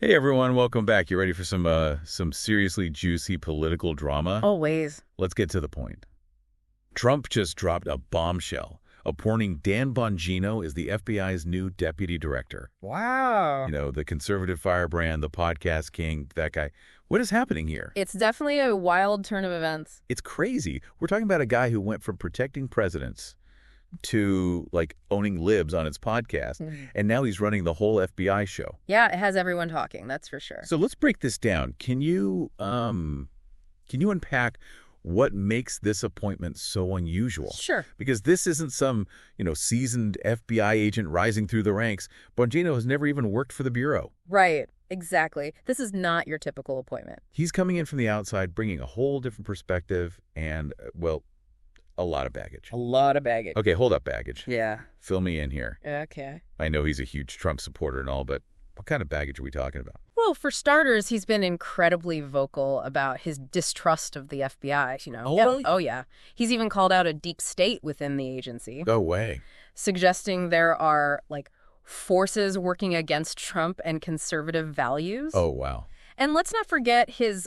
Hey everyone, welcome back. You ready for some seriously juicy political drama? Always. Let's get to the point. Trump just dropped a bombshell, appointing Dan Bongino as the FBI's new deputy director. Wow. You know, the conservative firebrand, the podcast king, that guy. What is happening here? It's definitely a wild turn of events. It's crazy. We're talking about a guy who went from protecting presidents to, like, owning libs on its podcast, and now he's running the whole FBI show. Yeah, it has everyone talking, that's for sure. So let's break this down. Can you unpack what makes this appointment so unusual? Sure. Because this isn't some, seasoned FBI agent rising through the ranks. Bongino has never even worked for the Bureau. Right, exactly. This is not your typical appointment. He's coming in from the outside, bringing a whole different perspective and, well, a lot of baggage. A lot of baggage. Okay, hold up, baggage. Yeah. Fill me in here. Okay. I know he's a huge Trump supporter and all, but what kind of baggage are we talking about? Well, for starters, he's been incredibly vocal about his distrust of the FBI, Oh, really? Oh, yeah. He's even called out a deep state within the agency. No way. Suggesting there are, forces working against Trump and conservative values. Oh, wow. And let's not forget his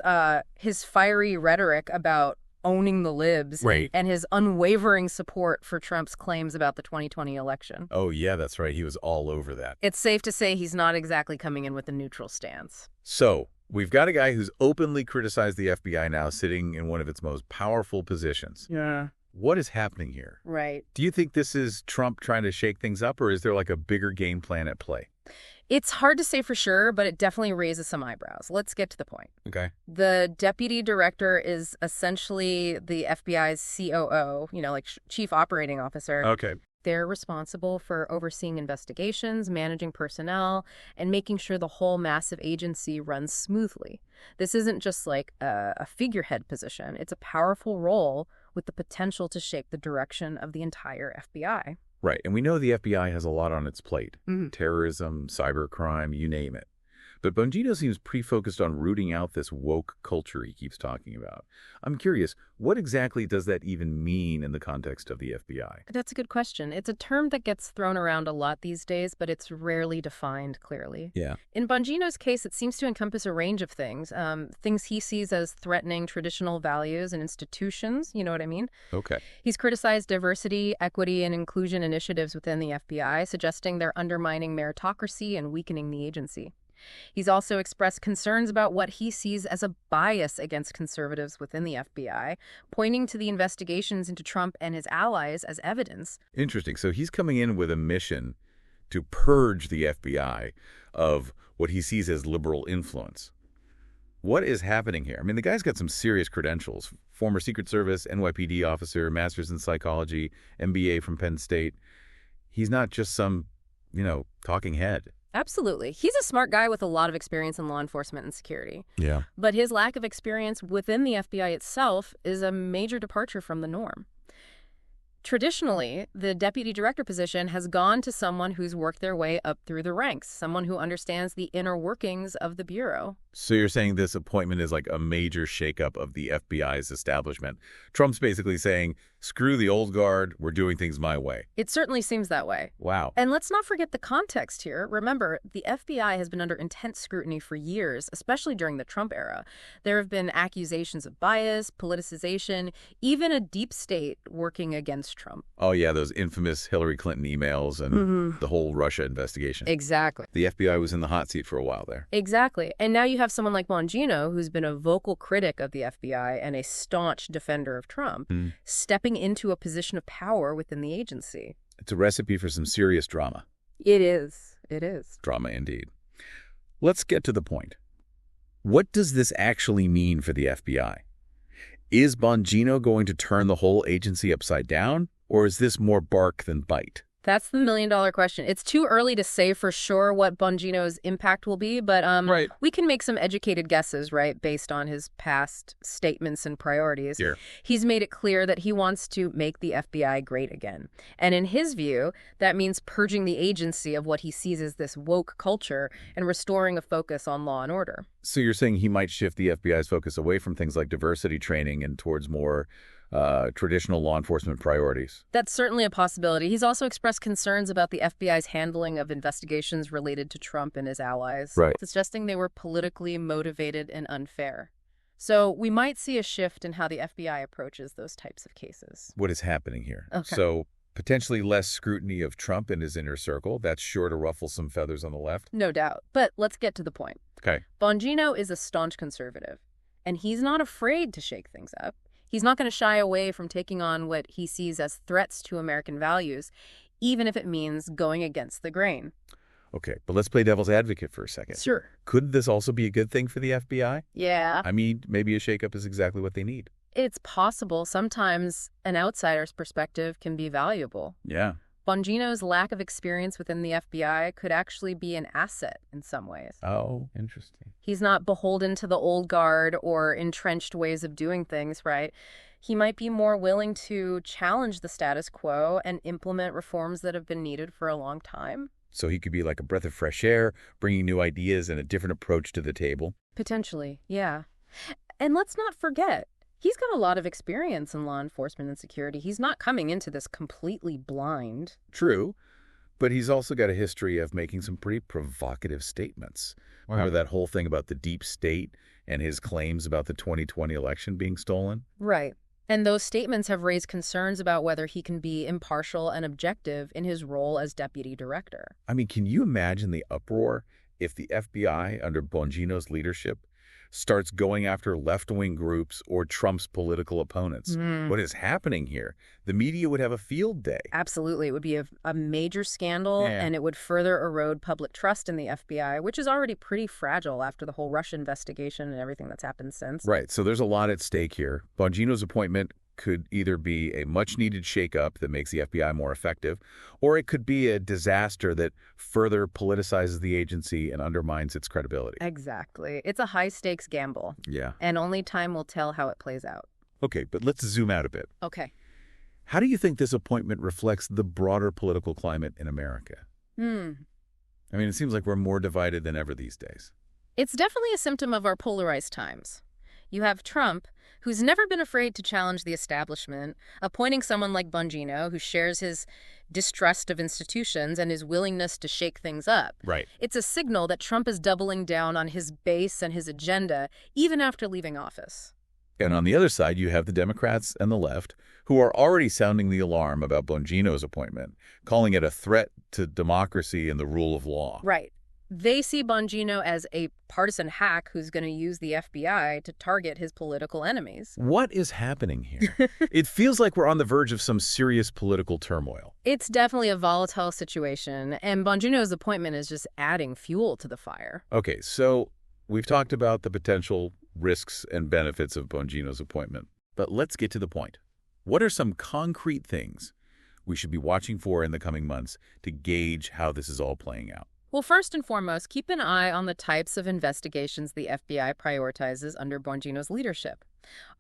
fiery rhetoric about owning the libs, Right. and his unwavering support for Trump's claims about the 2020 election. Oh, yeah, that's right. He was all over that. It's safe to say he's not exactly coming in with a neutral stance. So, we've got a guy who's openly criticized the FBI now sitting in one of its most powerful positions. Yeah. What is happening here? Right. Do you think this is Trump trying to shake things up, or is there like a bigger game plan at play? It's hard to say for sure, but it definitely raises some eyebrows. Let's get to the point. Okay. The deputy director is essentially the FBI's COO, chief operating officer. Okay. They're responsible for overseeing investigations, managing personnel, and making sure the whole massive agency runs smoothly. This isn't just like a figurehead position. It's a powerful role with the potential to shape the direction of the entire FBI. Right. And we know the FBI has a lot on its plate. Mm-hmm. Terrorism, cybercrime, you name it. But Bongino seems pretty focused on rooting out this woke culture he keeps talking about. I'm curious, what exactly does that even mean in the context of the FBI? That's a good question. It's a term that gets thrown around a lot these days, but it's rarely defined clearly. Yeah. In Bongino's case, it seems to encompass a range of things. Things he sees as threatening traditional values and institutions, you know what I mean? Okay. He's criticized diversity, equity, and inclusion initiatives within the FBI, suggesting they're undermining meritocracy and weakening the agency. He's also expressed concerns about what he sees as a bias against conservatives within the FBI, pointing to the investigations into Trump and his allies as evidence. Interesting. So he's coming in with a mission to purge the FBI of what he sees as liberal influence. What is happening here? I mean, the guy's got some serious credentials. Former Secret Service, NYPD officer, master's in psychology, MBA from Penn State. He's not just some, talking head. Absolutely. He's a smart guy with a lot of experience in law enforcement and security. Yeah. But his lack of experience within the FBI itself is a major departure from the norm. Traditionally, the deputy director position has gone to someone who's worked their way up through the ranks, someone who understands the inner workings of the Bureau. So you're saying this appointment is like a major shakeup of the FBI's establishment. Trump's basically saying, screw the old guard, we're doing things my way. It certainly seems that way. Wow. And let's not forget the context here. Remember, the FBI has been under intense scrutiny for years, especially during the Trump era. There have been accusations of bias, politicization, even a deep state working against Trump. Oh, yeah, those infamous Hillary Clinton emails and the whole Russia investigation. Exactly. The FBI was in the hot seat for a while there. Exactly. And now you have someone like Bongino, who's been a vocal critic of the FBI and a staunch defender of Trump, stepping into a position of power within the agency. It's a recipe for some serious drama. It is. It is. Drama indeed. Let's get to the point. What does this actually mean for the FBI? Is Bongino going to turn the whole agency upside down, or is this more bark than bite? That's the million-dollar question. It's too early to say for sure what Bongino's impact will be, but Right. we can make some educated guesses, right, based on his past statements and priorities. Here. He's made it clear that he wants to make the FBI great again. And in his view, that means purging the agency of what he sees as this woke culture and restoring a focus on law and order. So you're saying he might shift the FBI's focus away from things like diversity training and towards more traditional law enforcement priorities. That's certainly a possibility. He's also expressed concerns about the FBI's handling of investigations related to Trump and his allies, Right. suggesting they were politically motivated and unfair. So we might see a shift in how the FBI approaches those types of cases. What is happening here? Okay. So potentially less scrutiny of Trump and his inner circle. That's sure to ruffle some feathers on the left. No doubt. But let's get to the point. Okay. Bongino is a staunch conservative, and he's not afraid to shake things up. He's not going to shy away from taking on what he sees as threats to American values, even if it means going against the grain. Okay, but let's play devil's advocate for a second. Sure. Could this also be a good thing for the FBI? Yeah. I mean, maybe a shakeup is exactly what they need. It's possible. Sometimes an outsider's perspective can be valuable. Yeah. Bongino's lack of experience within the FBI could actually be an asset in some ways. Oh, interesting. He's not beholden to the old guard or entrenched ways of doing things, right? He might be more willing to challenge the status quo and implement reforms that have been needed for a long time. So he could be like a breath of fresh air, bringing new ideas and a different approach to the table. Potentially, yeah. And let's not forget, he's got a lot of experience in law enforcement and security. He's not coming into this completely blind. True, but he's also got a history of making some pretty provocative statements. Remember that whole thing about the deep state and his claims about the 2020 election being stolen? Right. And those statements have raised concerns about whether he can be impartial and objective in his role as deputy director. I mean, can you imagine the uproar if the FBI, under Bongino's leadership, starts going after left-wing groups or Trump's political opponents? What is happening here? The media would have a field day. Absolutely. It would be a major scandal, and it would further erode public trust in the FBI, which is already pretty fragile after the whole Russia investigation and everything that's happened since. Right. So there's a lot at stake here. Bongino's appointment could either be a much-needed shakeup that makes the FBI more effective, or it could be a disaster that further politicizes the agency and undermines its credibility. Exactly. It's a high-stakes gamble. Yeah. And only time will tell how it plays out. Okay, but let's zoom out a bit. Okay. How do you think this appointment reflects the broader political climate in America? I mean, it seems like we're more divided than ever these days. It's definitely a symptom of our polarized times. You have Trump, who's never been afraid to challenge the establishment, appointing someone like Bongino, who shares his distrust of institutions and his willingness to shake things up. Right. It's a signal that Trump is doubling down on his base and his agenda, even after leaving office. And on the other side, you have the Democrats and the left, who are already sounding the alarm about Bongino's appointment, calling it a threat to democracy and the rule of law. Right. They see Bongino as a partisan hack who's going to use the FBI to target his political enemies. What is happening here? It feels like we're on the verge of some serious political turmoil. It's definitely a volatile situation, and Bongino's appointment is just adding fuel to the fire. Okay, so we've talked about the potential risks and benefits of Bongino's appointment, but let's get to the point. What are some concrete things we should be watching for in the coming months to gauge how this is all playing out? Well, first and foremost, keep an eye on the types of investigations the FBI prioritizes under Bongino's leadership.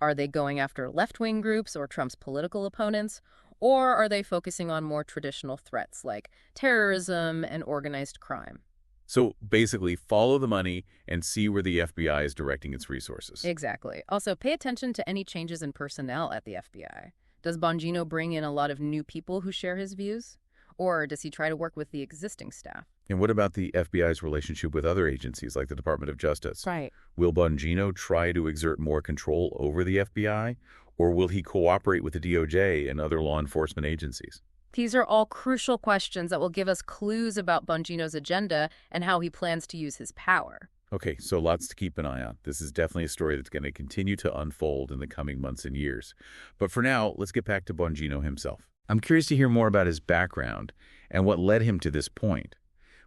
Are they going after left-wing groups or Trump's political opponents, or are they focusing on more traditional threats like terrorism and organized crime? So basically, follow the money and see where the FBI is directing its resources. Exactly. Also, pay attention to any changes in personnel at the FBI. Does Bongino bring in a lot of new people who share his views? Or does he try to work with the existing staff? And what about the FBI's relationship with other agencies like the Department of Justice? Right. Will Bongino try to exert more control over the FBI, or will he cooperate with the DOJ and other law enforcement agencies? These are all crucial questions that will give us clues about Bongino's agenda and how he plans to use his power. Okay, so lots to keep an eye on. This is definitely a story that's going to continue to unfold in the coming months and years. But for now, let's get back to Bongino himself. I'm curious to hear more about his background and what led him to this point.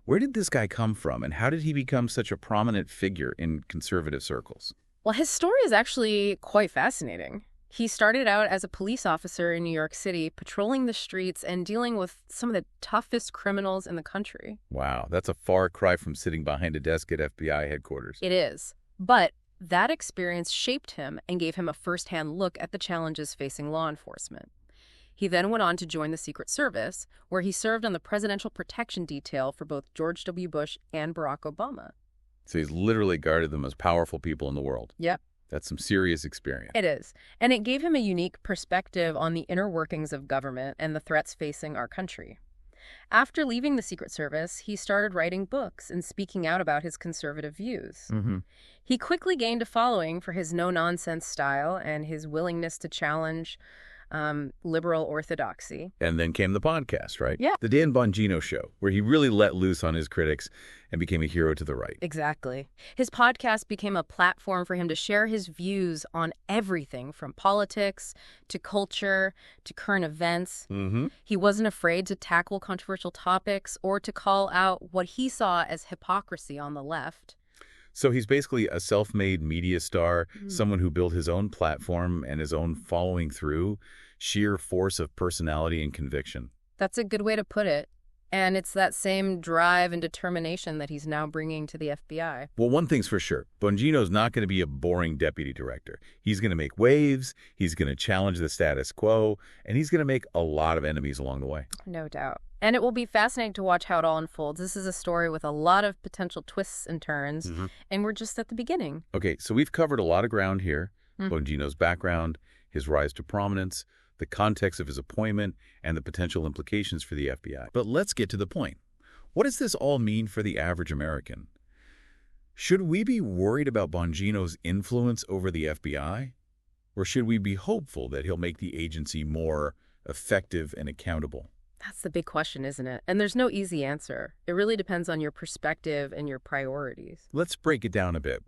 Where did this guy come from, and how did he become such a prominent figure in conservative circles? Well, his story is actually quite fascinating. He started out as a police officer in New York City, patrolling the streets and dealing with some of the toughest criminals in the country. Wow, that's a far cry from sitting behind a desk at FBI headquarters. It is. But that experience shaped him and gave him a first-hand look at the challenges facing law enforcement. He then went on to join the Secret Service, where he served on the Presidential Protection Detail for both George W. Bush and Barack Obama. So he's literally guarded the most powerful people in the world. Yep. That's some serious experience. It is. And it gave him a unique perspective on the inner workings of government and the threats facing our country. After leaving the Secret Service, he started writing books and speaking out about his conservative views. He quickly gained a following for his no-nonsense style and his willingness to challenge liberal orthodoxy. And then came the podcast, right? Yeah. The Dan Bongino Show, where he really let loose on his critics and became a hero to the right. Exactly. His podcast became a platform for him to share his views on everything from politics to culture to current events. He wasn't afraid to tackle controversial topics or to call out what he saw as hypocrisy on the left. So he's basically a self-made media star, someone who built his own platform and his own following through sheer force of personality and conviction. That's a good way to put it. And it's that same drive and determination that he's now bringing to the FBI. Well, one thing's for sure. Bongino's not going to be a boring deputy director. He's going to make waves, he's going to challenge the status quo, and he's going to make a lot of enemies along the way. No doubt. And it will be fascinating to watch how it all unfolds. This is a story with a lot of potential twists and turns, and we're just at the beginning. Okay, so we've covered a lot of ground here. Bongino's background, his rise to prominence, the context of his appointment, and the potential implications for the FBI. But let's get to the point. What does this all mean for the average American? Should we be worried about Bongino's influence over the FBI? Or should we be hopeful that he'll make the agency more effective and accountable? That's the big question, isn't it? And there's no easy answer. It really depends on your perspective and your priorities. Let's break it down a bit.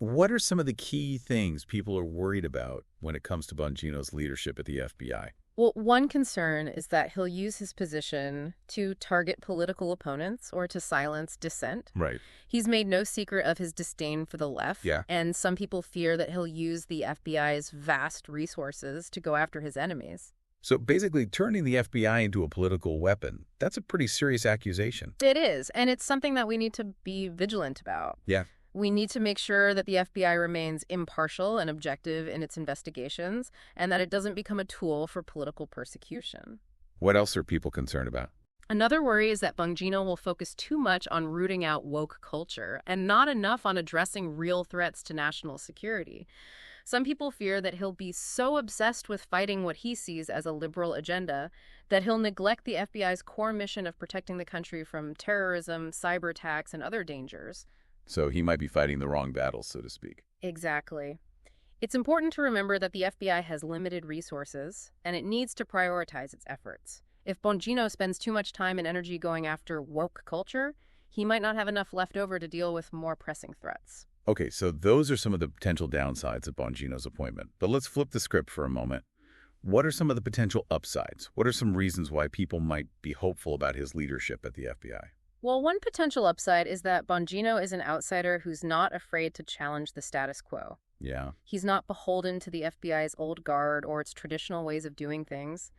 What are some of the key things people are worried about when it comes to Bongino's leadership at the FBI? Well, one concern is that he'll use his position to target political opponents or to silence dissent. Right. He's made no secret of his disdain for the left. Yeah. And some people fear that he'll use the FBI's vast resources to go after his enemies. So basically turning the FBI into a political weapon, that's a pretty serious accusation. It is. And it's something that we need to be vigilant about. Yeah. We need to make sure that the FBI remains impartial and objective in its investigations and that it doesn't become a tool for political persecution. What else are people concerned about? Another worry is that Bongino will focus too much on rooting out woke culture and not enough on addressing real threats to national security. Some people fear that he'll be so obsessed with fighting what he sees as a liberal agenda that he'll neglect the FBI's core mission of protecting the country from terrorism, cyber attacks, and other dangers. So he might be fighting the wrong battles, so to speak. Exactly. It's important to remember that the FBI has limited resources, and it needs to prioritize its efforts. If Bongino spends too much time and energy going after woke culture, he might not have enough left over to deal with more pressing threats. Okay, so those are some of the potential downsides of Bongino's appointment. But let's flip the script for a moment. What are some of the potential upsides? What are some reasons why people might be hopeful about his leadership at the FBI? Well, one potential upside is that Bongino is an outsider who's not afraid to challenge the status quo. Yeah. He's not beholden to the FBI's old guard or its traditional ways of doing things.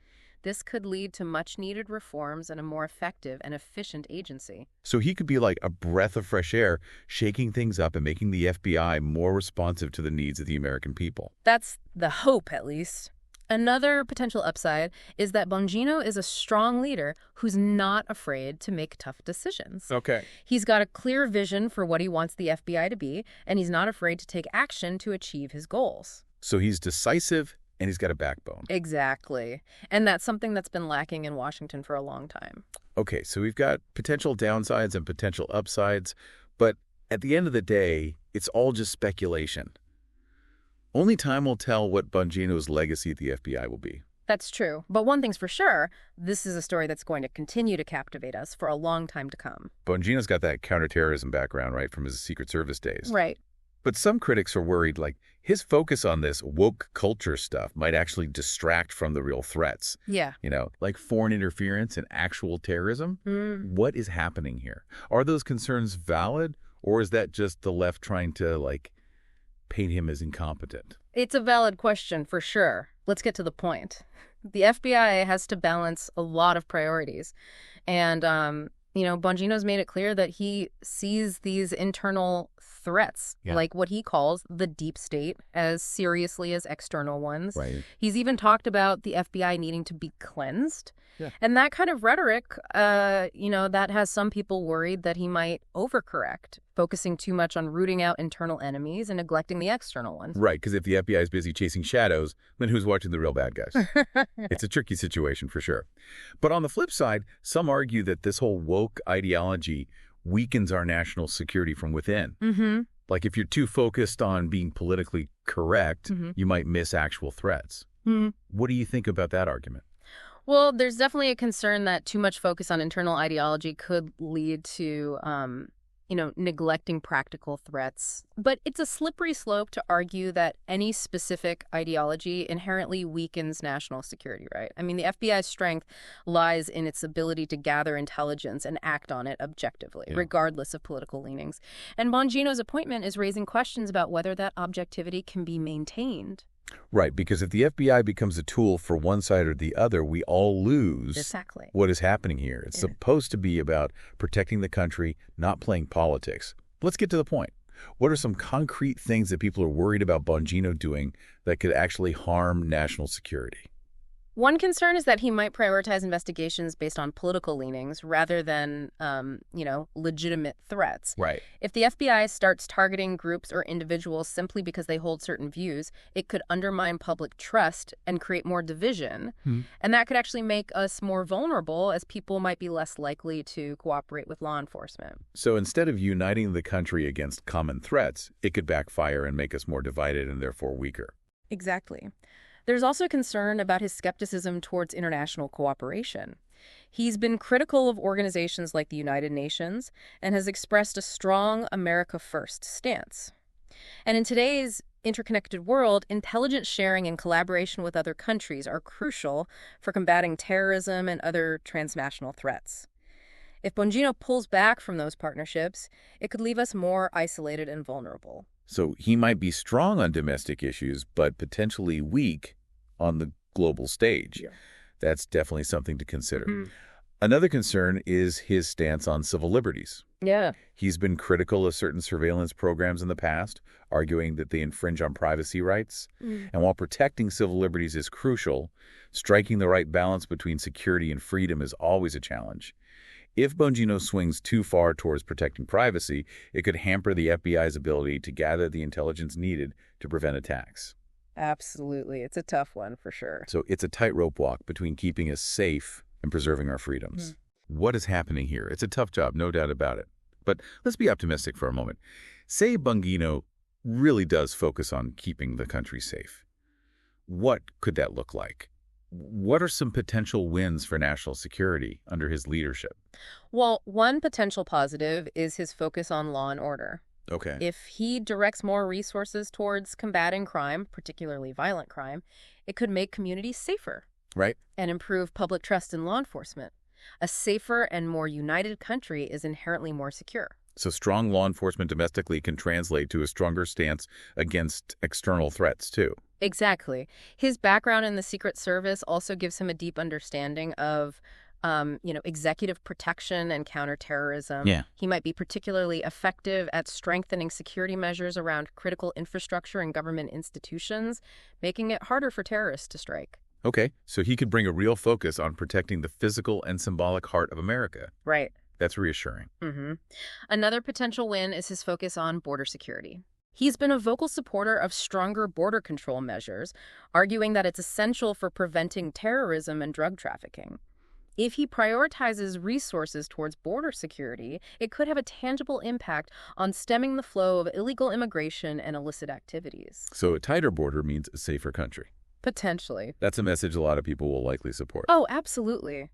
This could lead to much-needed reforms and a more effective and efficient agency. So he could be like a breath of fresh air, shaking things up and making the FBI more responsive to the needs of the American people. That's the hope, at least. Another potential upside is that Bongino is a strong leader who's not afraid to make tough decisions. Okay. He's got a clear vision for what he wants the FBI to be, and he's not afraid to take action to achieve his goals. So he's decisive and he's got a backbone. Exactly. And that's something that's been lacking in Washington for a long time. Okay, so we've got potential downsides and potential upsides, but at the end of the day, it's all just speculation. Only time will tell what Bongino's legacy at the FBI will be. That's true. But one thing's for sure, this is a story that's going to continue to captivate us for a long time to come. Bongino's got that counterterrorism background, right, from his Secret Service days. Right. But some critics are worried, like, his focus on this woke culture stuff might actually distract from the real threats. Yeah. You know, like foreign interference and actual terrorism. What is happening here? Are those concerns valid, or is that just the left trying to, like, paint him as incompetent? It's a valid question, for sure. Let's get to the point. The FBI has to balance a lot of priorities. And, Bongino's made it clear that he sees these internal threats, Yeah. like what he calls the deep state, as seriously as external ones. Right. He's even talked about the FBI needing to be cleansed. Yeah. And that kind of rhetoric, that has some people worried that he might overcorrect, focusing too much on rooting out internal enemies and neglecting the external ones. Right, because if the FBI is busy chasing shadows, then who's watching the real bad guys? It's a tricky situation for sure. But on the flip side, some argue that this whole woke ideology weakens our national security from within. Mm-hmm. Like if you're too focused on being politically correct, you might miss actual threats. Mm-hmm. What do you think about that argument? Well, there's definitely a concern that too much focus on internal ideology could lead to, neglecting practical threats. But it's a slippery slope to argue that any specific ideology inherently weakens national security, right? I mean, the FBI's strength lies in its ability to gather intelligence and act on it objectively, regardless of political leanings. And Bongino's appointment is raising questions about whether that objectivity can be maintained. Right, because if the FBI becomes a tool for one side or the other, we all lose Exactly. what is happening here. It's supposed to be about protecting the country, not playing politics. Let's get to the point. What are some concrete things that people are worried about Bongino doing that could actually harm national security? One concern is that he might prioritize investigations based on political leanings rather than, legitimate threats. Right. If the FBI starts targeting groups or individuals simply because they hold certain views, it could undermine public trust and create more division. And that could actually make us more vulnerable, as people might be less likely to cooperate with law enforcement. So instead of uniting the country against common threats, it could backfire and make us more divided and therefore weaker. Exactly. There's also concern about his skepticism towards international cooperation. He's been critical of organizations like the United Nations and has expressed a strong America First stance. And in today's interconnected world, intelligence sharing and collaboration with other countries are crucial for combating terrorism and other transnational threats. If Bongino pulls back from those partnerships, it could leave us more isolated and vulnerable. So he might be strong on domestic issues, but potentially weak on the global stage. Yeah. That's definitely something to consider. Another concern is his stance on civil liberties. Yeah. He's been critical of certain surveillance programs in the past, arguing that they infringe on privacy rights. And while protecting civil liberties is crucial, striking the right balance between security and freedom is always a challenge. If Bongino swings too far towards protecting privacy, it could hamper the FBI's ability to gather the intelligence needed to prevent attacks. Absolutely. It's a tough one for sure. So it's a tightrope walk between keeping us safe and preserving our freedoms. What is happening here? It's a tough job, no doubt about it. But let's be optimistic for a moment. Say Bongino really does focus on keeping the country safe. What could that look like? What are some potential wins for national security under his leadership? Well, one potential positive is his focus on law and order. Okay. If he directs more resources towards combating crime, particularly violent crime, it could make communities safer. Right. And improve public trust in law enforcement. A safer and more united country is inherently more secure. So strong law enforcement domestically can translate to a stronger stance against external threats, too. Exactly. His background in the Secret Service also gives him a deep understanding of, executive protection and counterterrorism. Yeah. He might be particularly effective at strengthening security measures around critical infrastructure and government institutions, making it harder for terrorists to strike. Okay, so he could bring a real focus on protecting the physical and symbolic heart of America. Right. That's reassuring. Another potential win is his focus on border security. He's been a vocal supporter of stronger border control measures, arguing that it's essential for preventing terrorism and drug trafficking. If he prioritizes resources towards border security, it could have a tangible impact on stemming the flow of illegal immigration and illicit activities. So a tighter border means a safer country. Potentially. That's a message a lot of people will likely support. Oh, absolutely.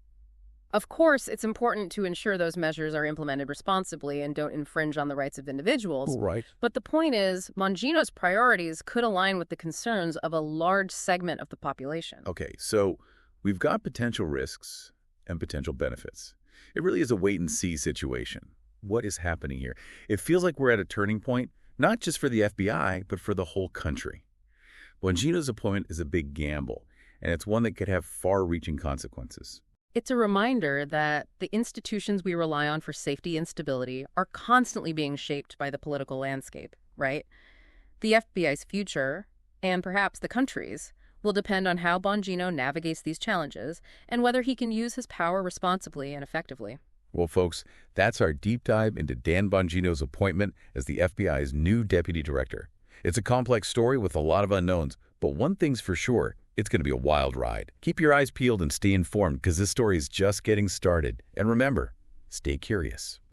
Of course, it's important to ensure those measures are implemented responsibly and don't infringe on the rights of individuals. Right. But the point is, Bongino's priorities could align with the concerns of a large segment of the population. Okay, so we've got potential risks and potential benefits. It really is a wait-and-see situation. What is happening here? It feels like we're at a turning point, not just for the FBI, but for the whole country. Bongino's appointment is a big gamble, and it's one that could have far-reaching consequences. It's a reminder that the institutions we rely on for safety and stability are constantly being shaped by the political landscape, right? The FBI's future, and perhaps the country's, will depend on how Bongino navigates these challenges and whether he can use his power responsibly and effectively. Well, folks, that's our deep dive into Dan Bongino's appointment as the FBI's new deputy director. It's a complex story with a lot of unknowns, but one thing's for sure, it's going to be a wild ride. Keep your eyes peeled and stay informed because this story is just getting started. And remember, stay curious.